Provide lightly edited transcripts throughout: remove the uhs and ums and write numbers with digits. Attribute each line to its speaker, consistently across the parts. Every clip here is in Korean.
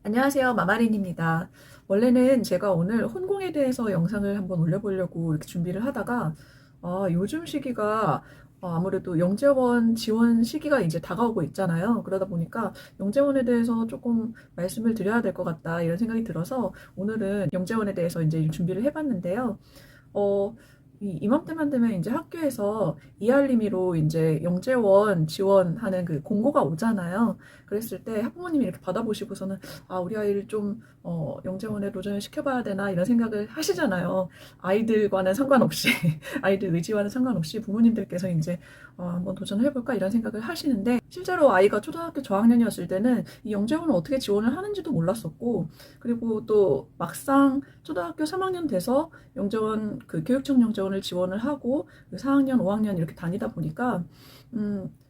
Speaker 1: 안녕하세요. 마마린입니다. 원래는 제가 오늘 혼공에 대해서 영상을 한번 올려보려고 이렇게 준비를 하다가 요즘 시기가 아무래도 영재원 지원 시기가 이제 다가오고 있잖아요. 그러다 보니까 영재원에 대해서 조금 말씀을 드려야 될 것 같다 이런 생각이 들어서 오늘은 영재원에 대해서 이제 준비를 해봤는데요. 어, 이맘때만 되면 이제 학교에서 이알림이로 이제 영재원 지원하는 그 공고가 오잖아요. 그랬을 때 학부모님이 이렇게 받아보시고서는 우리 아이를 좀 영재원에 도전을 시켜봐야 되나 이런 생각을 하시잖아요. 아이들과는 상관없이 아이들 의지와는 상관없이 부모님들께서 이제 한번 도전을 해볼까 이런 생각을 하시는데 실제로 아이가 초등학교 저학년이었을 때는 이 영재원을 어떻게 지원을 하는지도 몰랐었고 그리고 또 막상 초등학교 3학년 돼서 영재원 그 교육청 영재원을 지원을 하고 4학년, 5학년 이렇게 다니다 보니까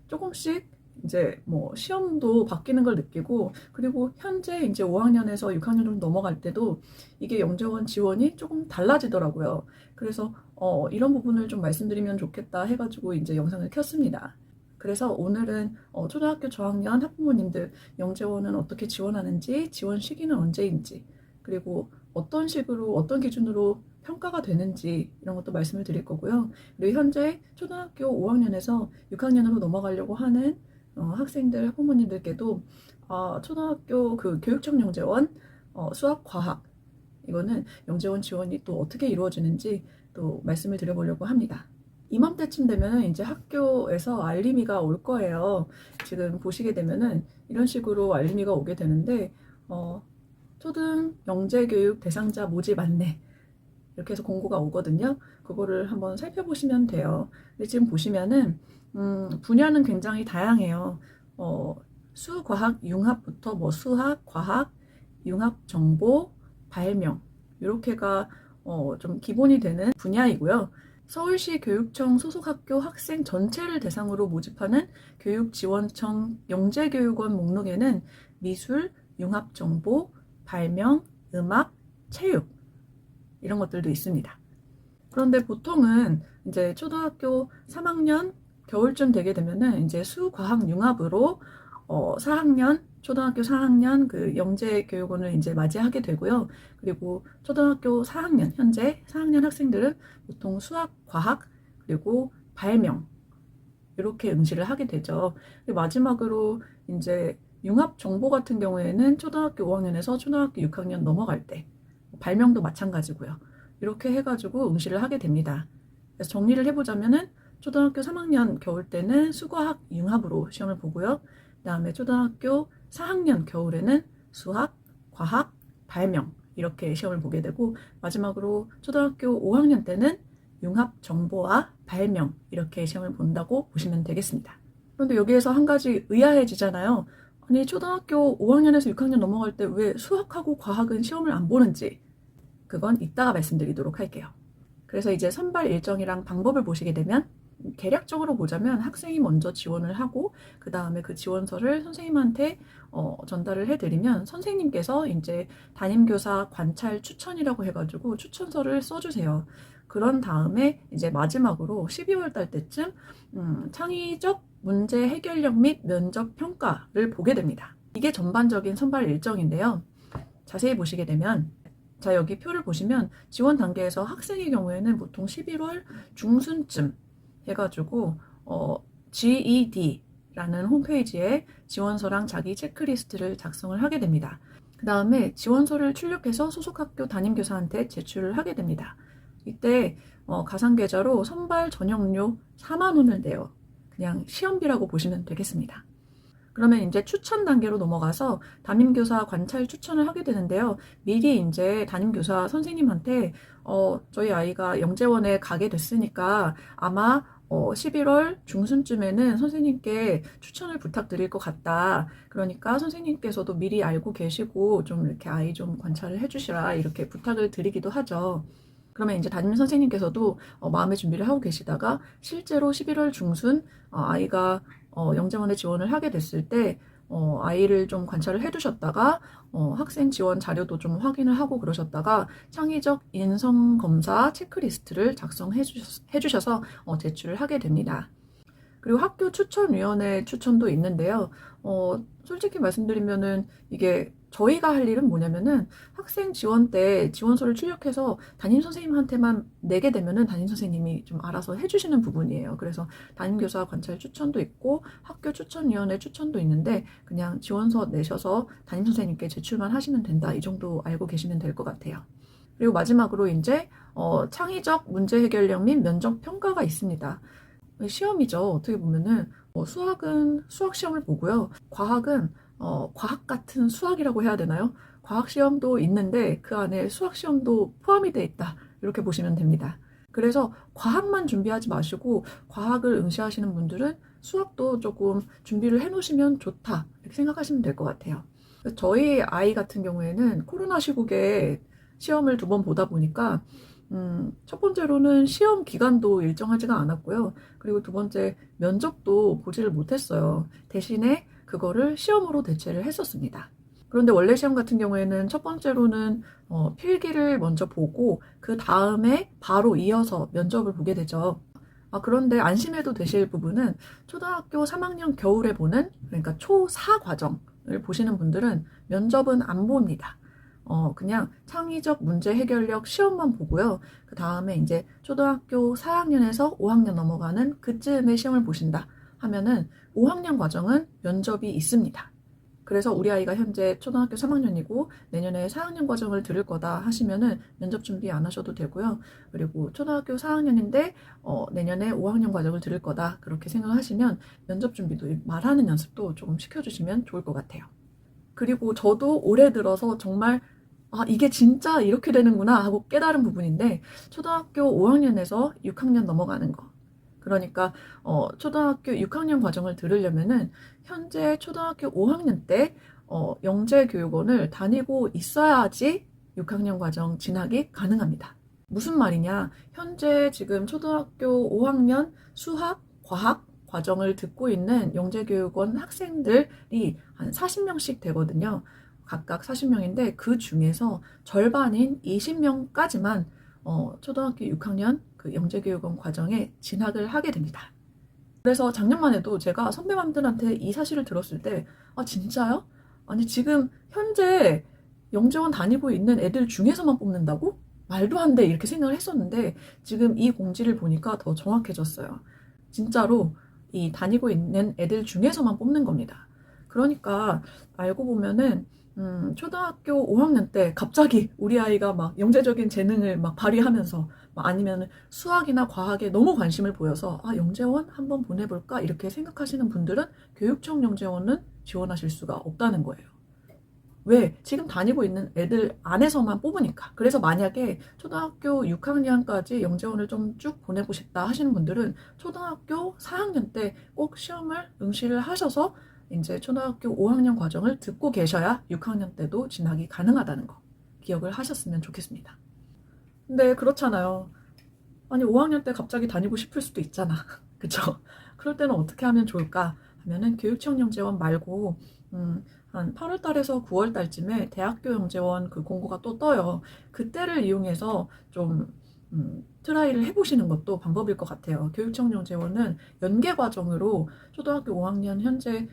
Speaker 1: 조금씩 이제 뭐 시험도 바뀌는 걸 느끼고 그리고 현재 이제 5학년에서 6학년으로 넘어갈 때도 이게 영재원 지원이 조금 달라지더라고요. 그래서 이런 부분을 좀 말씀드리면 좋겠다 해가지고 이제 영상을 켰습니다. 그래서 오늘은 초등학교 저학년 학부모님들 영재원은 어떻게 지원하는지, 지원 시기는 언제인지, 그리고 어떤 식으로, 어떤 기준으로 평가가 되는지 이런 것도 말씀을 드릴 거고요. 그리고 현재 초등학교 5학년에서 6학년으로 넘어가려고 하는 학생들, 학부모님들께도 초등학교 그 교육청 영재원 수학, 과학 이거는 영재원 지원이 또 어떻게 이루어지는지 또 말씀을 드려보려고 합니다. 이맘때쯤 되면은 이제 학교에서 알림이가 올 거예요. 지금 보시게 되면은 이런 식으로 알림이가 오게 되는데 초등 영재교육 대상자 모집 안내 이렇게 해서 공고가 오거든요. 그거를 한번 살펴보시면 돼요. 근데 지금 보시면은 분야는 굉장히 다양해요. 수, 과학, 융합부터 뭐 수학, 과학, 융합 정보, 발명 이렇게가 좀 기본이 되는 분야이고요. 서울시 교육청 소속 학교 학생 전체를 대상으로 모집하는 교육지원청 영재교육원 목록에는 미술, 융합정보, 발명, 음악, 체육 이런 것들도 있습니다. 그런데 보통은 이제 초등학교 3학년 겨울쯤 되게 되면은 이제 수, 과학, 융합으로 4학년 초등학교 4학년 그 영재교육원을 이제 맞이하게 되고요. 그리고 초등학교 4학년 현재 4학년 학생들은 보통 수학, 과학 그리고 발명 이렇게 응시를 하게 되죠. 그리고 마지막으로 이제 융합 정보 같은 경우에는 초등학교 5학년에서 초등학교 6학년 넘어갈 때 발명도 마찬가지고요. 이렇게 해가지고 응시를 하게 됩니다. 그래서 정리를 해보자면은 초등학교 3학년 겨울 때는 수과학 융합으로 시험을 보고요. 그 다음에 초등학교 4학년 겨울에는 수학, 과학, 발명 이렇게 시험을 보게 되고 마지막으로 초등학교 5학년 때는 융합 정보와 발명 이렇게 시험을 본다고 보시면 되겠습니다. 그런데 여기에서 한 가지 의아해지잖아요. 아니 초등학교 5학년에서 6학년 넘어갈 때 왜 수학하고 과학은 시험을 안 보는지 그건 이따가 말씀드리도록 할게요. 그래서 이제 선발 일정이랑 방법을 보시게 되면 개략적으로 보자면 학생이 먼저 지원을 하고 그 다음에 그 지원서를 선생님한테 전달을 해드리면 선생님께서 이제 담임교사 관찰 추천이라고 해가지고 추천서를 써주세요. 그런 다음에 이제 마지막으로 12월 달 때쯤 창의적 문제 해결력 및 면접 평가를 보게 됩니다. 이게 전반적인 선발 일정인데요. 자세히 보시게 되면 자 여기 표를 보시면 지원 단계에서 학생의 경우에는 보통 11월 중순쯤 해가지고 GED라는 홈페이지에 지원서랑 자기 체크리스트를 작성을 하게 됩니다. 그 다음에 지원서를 출력해서 소속 학교 담임교사한테 제출을 하게 됩니다. 이때 가상계좌로 선발 전형료 4만 원을 내요. 그냥 시험비라고 보시면 되겠습니다. 그러면 이제 추천 단계로 넘어가서 담임교사 관찰 추천을 하게 되는데요. 미리 이제 담임교사 선생님한테 저희 아이가 영재원에 가게 됐으니까 아마 11월 중순쯤에는 선생님께 추천을 부탁드릴 것 같다. 그러니까 선생님께서도 미리 알고 계시고 좀 이렇게 아이 좀 관찰을 해주시라 이렇게 부탁을 드리기도 하죠. 그러면 이제 담임 선생님께서도 마음의 준비를 하고 계시다가 실제로 11월 중순 아이가 영재원에 지원을 하게 됐을 때 아이를 좀 관찰을 해두셨다가 학생 지원 자료도 좀 확인을 하고 그러셨다가 창의적 인성검사 체크리스트를 작성해 주셔서 제출을 하게 됩니다. 그리고 학교 추천위원회 추천도 있는데요. 솔직히 말씀드리면은 이게 저희가 할 일은 뭐냐면은 학생 지원 때 지원서를 출력해서 담임 선생님한테만 내게 되면은 담임 선생님이 좀 알아서 해주시는 부분이에요. 그래서 담임교사 관찰 추천도 있고 학교 추천위원회 추천도 있는데 그냥 지원서 내셔서 담임 선생님께 제출만 하시면 된다. 이 정도 알고 계시면 될 것 같아요. 그리고 마지막으로 이제 창의적 문제 해결력 및 면접 평가가 있습니다. 시험이죠. 어떻게 보면은 수학은 수학 시험을 보고요. 과학은 과학 같은 수학이라고 해야 되나요? 과학 시험도 있는데 그 안에 수학 시험도 포함이 돼 있다. 이렇게 보시면 됩니다. 그래서 과학만 준비하지 마시고 과학을 응시하시는 분들은 수학도 조금 준비를 해 놓으시면 좋다. 이렇게 생각하시면 될 것 같아요. 저희 아이 같은 경우에는 코로나 시국에 시험을 2번 보다 보니까 첫 번째로는 시험 기간도 일정하지가 않았고요. 그리고 두 번째 면접도 보지를 못했어요. 대신에 그거를 시험으로 대체를 했었습니다. 그런데 원래 시험 같은 경우에는 첫 번째로는 필기를 먼저 보고 그 다음에 바로 이어서 면접을 보게 되죠. 그런데 안심해도 되실 부분은 초등학교 3학년 겨울에 보는 그러니까 초4 과정을 보시는 분들은 면접은 안 봅니다. 그냥 창의적 문제 해결력 시험만 보고요. 그 다음에 이제 초등학교 4학년에서 5학년 넘어가는 그쯤에 시험을 보신다 하면은 5학년 과정은 면접이 있습니다. 그래서 우리 아이가 현재 초등학교 3학년이고 내년에 4학년 과정을 들을 거다 하시면은 면접 준비 안 하셔도 되고요. 그리고 초등학교 4학년인데 내년에 5학년 과정을 들을 거다 그렇게 생각하시면 면접 준비도 말하는 연습도 조금 시켜주시면 좋을 것 같아요. 그리고 저도 올해 들어서 정말 이게 진짜 이렇게 되는구나 하고 깨달은 부분인데 초등학교 5학년에서 6학년 넘어가는 거. 그러니까 초등학교 6학년 과정을 들으려면은 현재 초등학교 5학년 때 영재교육원을 다니고 있어야지 6학년 과정 진학이 가능합니다. 무슨 말이냐? 현재 지금 초등학교 5학년 수학, 과학 과정을 듣고 있는 영재교육원 학생들이 한 40명씩 되거든요. 각각 40명인데 그 중에서 절반인 20명까지만 초등학교 6학년 그 영재교육원 과정에 진학을 하게 됩니다. 그래서 작년만 해도 제가 선배님들한테 이 사실을 들었을 때 진짜요? 아니 지금 현재 영재원 다니고 있는 애들 중에서만 뽑는다고? 말도 안 돼 이렇게 생각을 했었는데 지금 이 공지를 보니까 더 정확해졌어요. 진짜로 이 다니고 있는 애들 중에서만 뽑는 겁니다. 그러니까 알고 보면은 초등학교 5학년 때 갑자기 우리 아이가 막 영재적인 재능을 막 발휘하면서 아니면 수학이나 과학에 너무 관심을 보여서 영재원 한번 보내볼까 이렇게 생각하시는 분들은 교육청 영재원은 지원하실 수가 없다는 거예요. 왜? 지금 다니고 있는 애들 안에서만 뽑으니까. 그래서 만약에 초등학교 6학년까지 영재원을 좀 쭉 보내고 싶다 하시는 분들은 초등학교 4학년 때 꼭 시험을 응시를 하셔서 이제 초등학교 5학년 과정을 듣고 계셔야 6학년 때도 진학이 가능하다는 거 기억을 하셨으면 좋겠습니다. 근데 그렇잖아요. 아니 5학년 때 갑자기 다니고 싶을 수도 있잖아. 그쵸? 그럴 때는 어떻게 하면 좋을까? 하면은 교육청 영재원 말고 한 8월 달에서 9월 달쯤에 대학교 영재원 그 공고가 또 떠요. 그때를 이용해서 좀 트라이를 해보시는 것도 방법일 것 같아요. 교육청 영재원은 연계 과정으로 초등학교 5학년 현재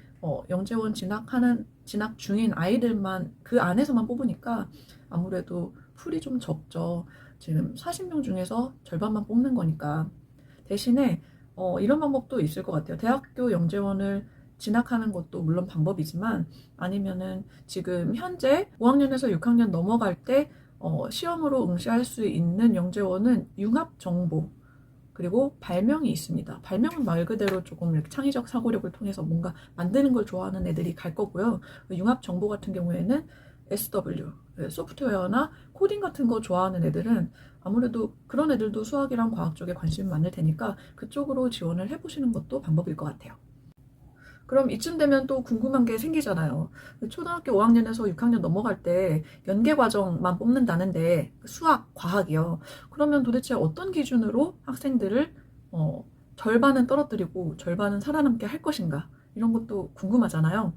Speaker 1: 영재원 진학 중인 아이들만 그 안에서만 뽑으니까 아무래도 풀이 좀 적죠. 지금 40명 중에서 절반만 뽑는 거니까. 대신에 이런 방법도 있을 것 같아요. 대학교 영재원을 진학하는 것도 물론 방법이지만 아니면은 지금 현재 5학년에서 6학년 넘어갈 때 시험으로 응시할 수 있는 영재원은 융합정보 그리고 발명이 있습니다. 발명은 말 그대로 조금 이렇게 창의적 사고력을 통해서 뭔가 만드는 걸 좋아하는 애들이 갈 거고요. 융합정보 같은 경우에는 SW, 소프트웨어나 코딩 같은 거 좋아하는 애들은 아무래도 그런 애들도 수학이랑 과학 쪽에 관심이 많을 테니까 그쪽으로 지원을 해보시는 것도 방법일 것 같아요. 그럼 이쯤 되면 또 궁금한 게 생기잖아요. 초등학교 5학년에서 6학년 넘어갈 때 연계 과정만 뽑는다는데 수학, 과학이요. 그러면 도대체 어떤 기준으로 학생들을 절반은 떨어뜨리고 절반은 살아남게 할 것인가? 이런 것도 궁금하잖아요.